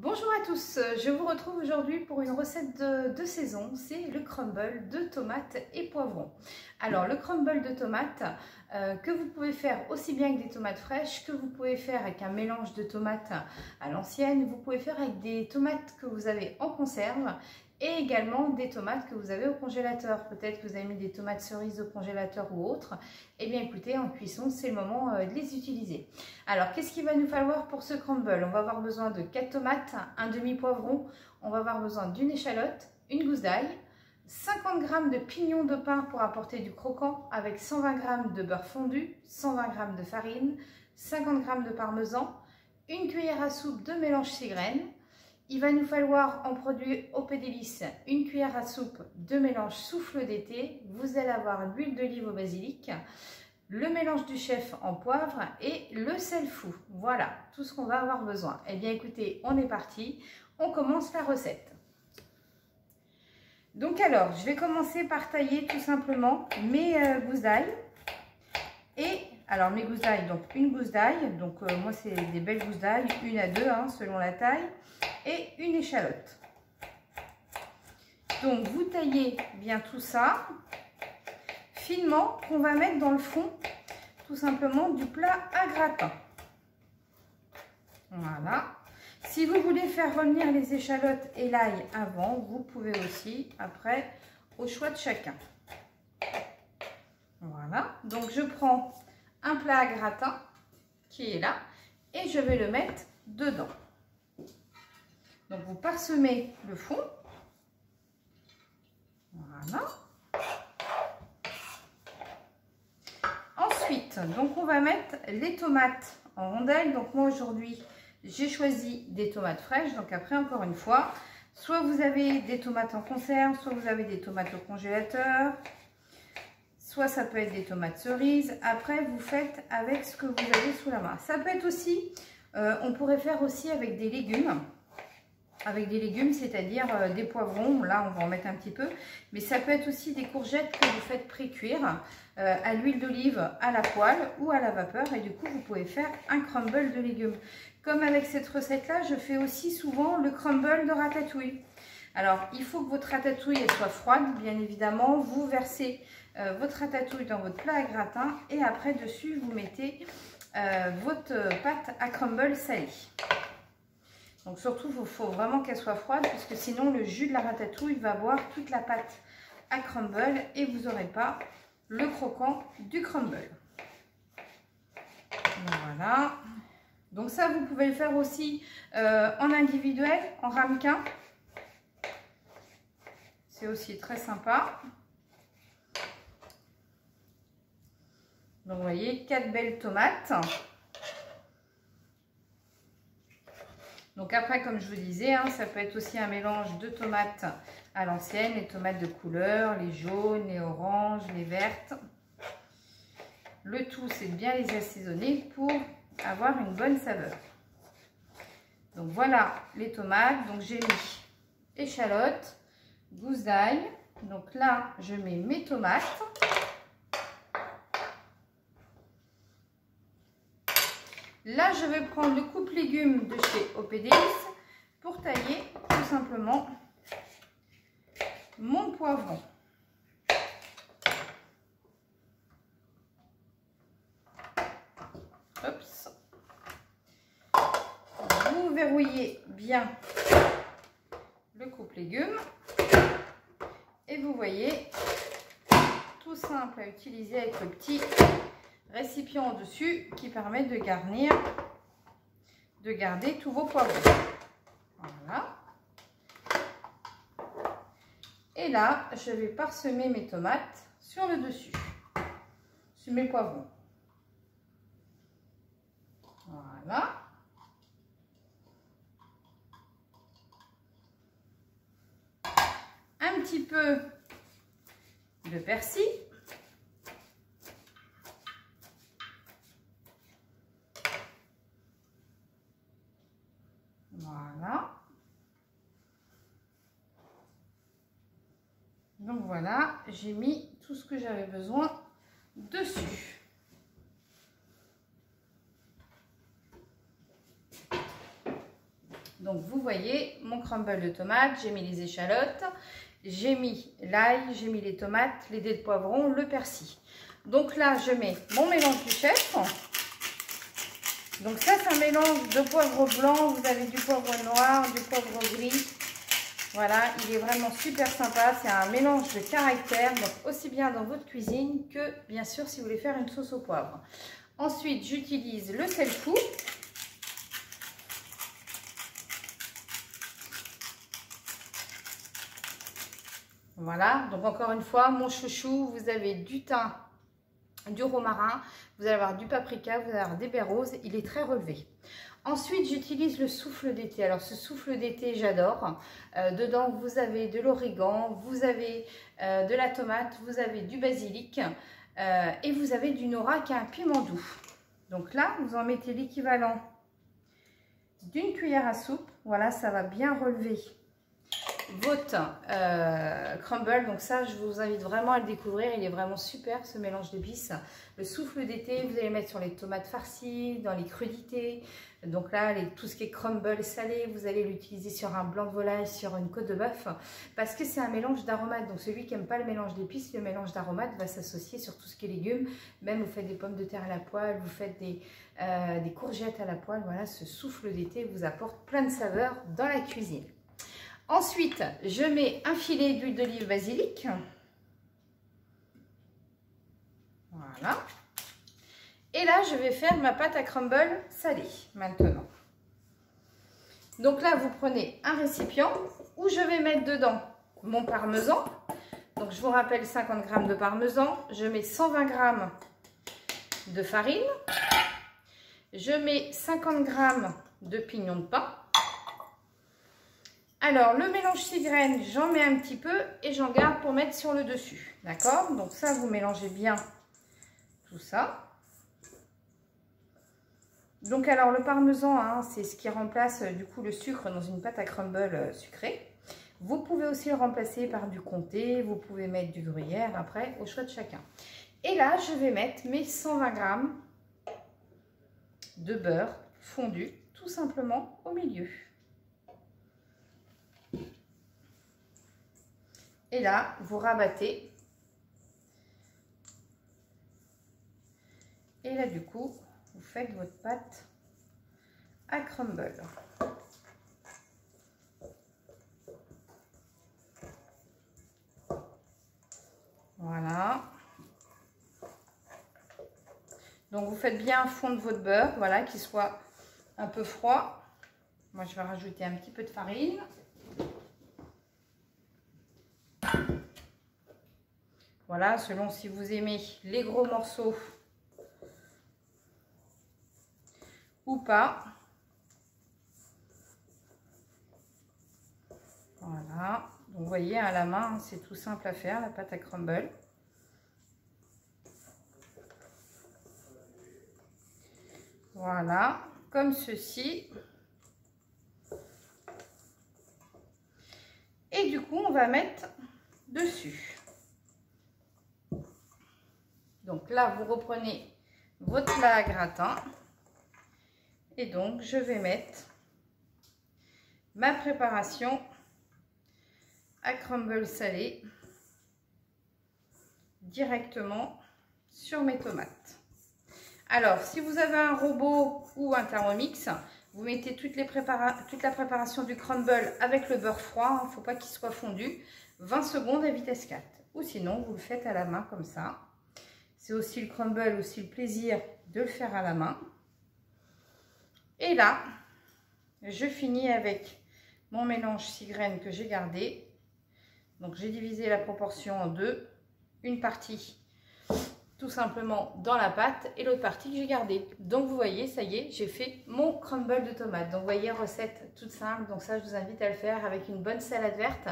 Bonjour à tous, je vous retrouve aujourd'hui pour une recette de saison, c'est le crumble de tomates et poivrons. Alors le crumble de tomates que vous pouvez faire aussi bien avec des tomates fraîches, que vous pouvez faire avec un mélange de tomates à l'ancienne, vous pouvez faire avec des tomates que vous avez en conserve et également des tomates que vous avez au congélateur. Peut-être que vous avez mis des tomates cerises au congélateur ou autre. Eh bien écoutez, en cuisson, c'est le moment de les utiliser. Alors, qu'est-ce qu'il va nous falloir pour ce crumble? On va avoir besoin de 4 tomates, un demi-poivron, on va avoir besoin d'une échalote, une gousse d'ail, 50 g de pignons de pain pour apporter du croquant avec 120 g de beurre fondu, 120 g de farine, 50 g de parmesan, une cuillère à soupe de mélange 6 graines. Il va nous falloir en produit OP Délices une cuillère à soupe de mélange souffle d'été. Vous allez avoir l'huile d'olive au basilic, le mélange du chef en poivre et le sel fou. Voilà tout ce qu'on va avoir besoin. Eh bien écoutez, on est parti, on commence la recette. Donc alors, je vais commencer par tailler tout simplement mes gousses d'ail. Et alors mes gousses d'ail, donc une gousse d'ail, donc moi c'est des belles gousses d'ail, une à deux selon la taille, et une échalote. Donc vous taillez bien tout ça finement qu'on va mettre dans le fond tout simplement du plat à gratin. Voilà. Si vous voulez faire revenir les échalotes et l'ail avant, vous pouvez aussi, après, au choix de chacun. Voilà. Donc je prends un plat à gratin qui est là et je vais le mettre dedans. Donc vous parsemez le fond. Voilà. Ensuite, donc on va mettre les tomates en rondelles. Donc moi aujourd'hui, j'ai choisi des tomates fraîches. Donc après, encore une fois, soit vous avez des tomates en conserve, soit vous avez des tomates au congélateur, soit ça peut être des tomates cerises. Après, vous faites avec ce que vous avez sous la main. Ça peut être aussi, on pourrait faire aussi avec des légumes. Avec des légumes, c'est-à-dire des poivrons. Là, on va en mettre un petit peu. Mais ça peut être aussi des courgettes que vous faites pré-cuire à l'huile d'olive, à la poêle ou à la vapeur. Et du coup, vous pouvez faire un crumble de légumes. Comme avec cette recette-là, je fais aussi souvent le crumble de ratatouille. Alors, il faut que votre ratatouille elle soit froide, bien évidemment. Vous versez votre ratatouille dans votre plat à gratin. Et après, dessus, vous mettez votre pâte à crumble salée. Donc surtout, il faut vraiment qu'elle soit froide, parce que sinon le jus de la ratatouille va boire toute la pâte à crumble et vous n'aurez pas le croquant du crumble. Voilà. Donc ça, vous pouvez le faire aussi en individuel, en ramequin. C'est aussi très sympa. Donc vous voyez, 4 belles tomates. Donc après, comme je vous disais, ça peut être aussi un mélange de tomates à l'ancienne, les tomates de couleur, les jaunes, les oranges, les vertes. Le tout, c'est de bien les assaisonner pour avoir une bonne saveur. Donc voilà les tomates. Donc j'ai mis échalotes, gousse d'ail. Donc là, je mets mes tomates. Là, je vais prendre le coupe légumes de chez OP Délices pour tailler tout simplement mon poivron. Oups. Vous verrouillez bien le coupe légumes et vous voyez, tout simple à utiliser avec le petit récipient au-dessus qui permet de garnir, de garder tous vos poivrons. Voilà. Et là, je vais parsemer mes tomates sur le dessus, sur mes poivrons. Voilà. Un petit peu de persil. Voilà. Donc voilà, j'ai mis tout ce que j'avais besoin dessus. Donc vous voyez mon crumble de tomates, j'ai mis les échalotes, j'ai mis l'ail, j'ai mis les tomates, les dés de poivron, le persil. Donc là je mets mon mélange du chef. Donc ça c'est un mélange de poivre blanc, vous avez du poivre noir, du poivre gris. Voilà, il est vraiment super sympa, c'est un mélange de caractère, donc aussi bien dans votre cuisine que bien sûr si vous voulez faire une sauce au poivre. Ensuite j'utilise le sel fou. Voilà, donc encore une fois, mon chouchou, vous avez du thym, du romarin, vous allez avoir du paprika, vous allez avoir des baies roses, il est très relevé. Ensuite, j'utilise le souffle d'été. Alors, ce souffle d'été, j'adore. Dedans, vous avez de l'origan, vous avez de la tomate, vous avez du basilic et vous avez du nora qui est un piment doux. Donc là, vous en mettez l'équivalent d'une cuillère à soupe. Voilà, ça va bien relever votre crumble. Donc ça, je vous invite vraiment à le découvrir. Il est vraiment super, ce mélange d'épices. Le souffle d'été, vous allez mettre sur les tomates farcies, dans les crudités. Donc là, tout ce qui est crumble salé, vous allez l'utiliser sur un blanc de volaille, sur une côte de bœuf, parce que c'est un mélange d'aromates. Donc celui qui n'aime pas le mélange d'épices, le mélange d'aromates va s'associer sur tout ce qui est légumes. Même vous faites des pommes de terre à la poêle, vous faites des courgettes à la poêle. Voilà, ce souffle d'été vous apporte plein de saveurs dans la cuisine. Ensuite, je mets un filet d'huile d'olive basilic. Voilà. Et là, je vais faire ma pâte à crumble salée maintenant. Donc là, vous prenez un récipient où je vais mettre dedans mon parmesan. Donc, je vous rappelle 50 g de parmesan. Je mets 120 g de farine. Je mets 50 g de pignon de pain. Alors, le mélange 6 graines, j'en mets un petit peu et j'en garde pour mettre sur le dessus. D'accord? Donc ça, vous mélangez bien tout ça. Donc alors, le parmesan, hein, c'est ce qui remplace du coup le sucre dans une pâte à crumble sucrée. Vous pouvez aussi le remplacer par du comté, vous pouvez mettre du gruyère, après, au choix de chacun. Et là, je vais mettre mes 120 g de beurre fondu, tout simplement au milieu. Et là, vous rabattez. Et là, du coup, vous faites votre pâte à crumble. Voilà. Donc, vous faites bien fondre votre beurre, voilà, qu'il soit un peu froid. Moi, je vais rajouter un petit peu de farine. Voilà, selon si vous aimez les gros morceaux ou pas. Voilà, donc vous voyez à la main, c'est tout simple à faire, la pâte à crumble. Voilà, comme ceci. Et du coup, on va mettre dessus. Donc là, vous reprenez votre plat à gratin. Et donc, je vais mettre ma préparation à crumble salé directement sur mes tomates. Alors, si vous avez un robot ou un Thermomix, vous mettez toute la préparation du crumble avec le beurre froid. Il ne faut pas qu'il soit fondu. 20 secondes à vitesse 4. Ou sinon, vous le faites à la main comme ça. C'est aussi le crumble, aussi le plaisir de le faire à la main. Et là, je finis avec mon mélange 6 graines que j'ai gardé. Donc, j'ai divisé la proportion en deux. Une partie tout simplement dans la pâte et l'autre partie que j'ai gardée. Donc, vous voyez, ça y est, j'ai fait mon crumble de tomates. Donc, vous voyez, recette toute simple. Donc, ça, je vous invite à le faire avec une bonne salade verte.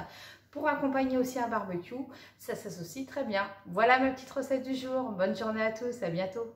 Pour accompagner aussi un barbecue, ça s'associe très bien. Voilà ma petite recette du jour. Bonne journée à tous, à bientôt.